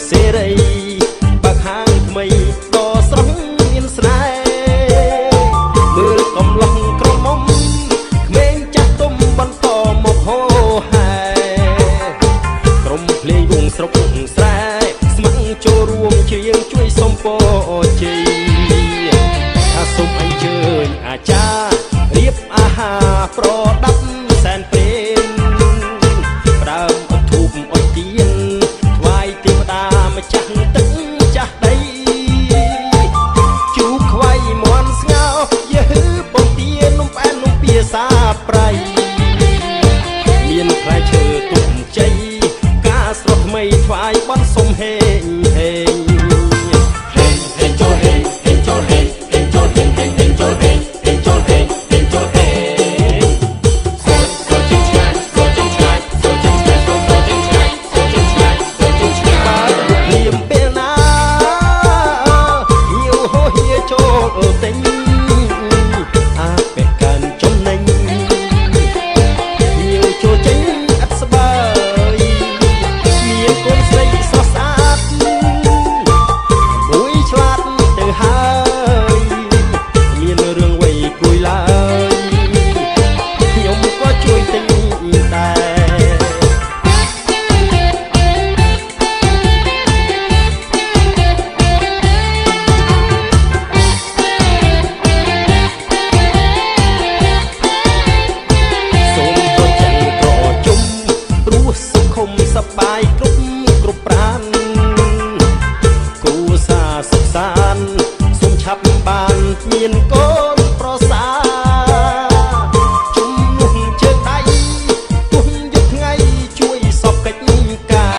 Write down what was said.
សេរីបើខាងថ្មីក៏ស្រស់មានស្នេហ៍មើលកំឡុងក្រមុំក្មេងចាស់ទុំបន្តមកហោហែក្រុមភ្លេងវងស្រុកស្រែស្ម័គ្រចូលរួមច្រៀងជួយសុំពរជ័យថាសូមអញ្ជើញអាចារ្យរៀបអាហារប្រដាប់សែនព្រេនដើមអធូបអុជទៀនថ្វាយទេវតាម្ចាស់ទឹកចាស់ដីជូខ្វៃមន់ស្ងោយឺពងទានំផ្អែមនំពៀសាប្រៃមានផ្លែឈើទុំជ័យការស្រស់ថ្មីថ្វាយបន់សុំហេងហេងសប្បាយគ្រប់ប្រានគូសាសុខសានសុំឆាប់បានមាន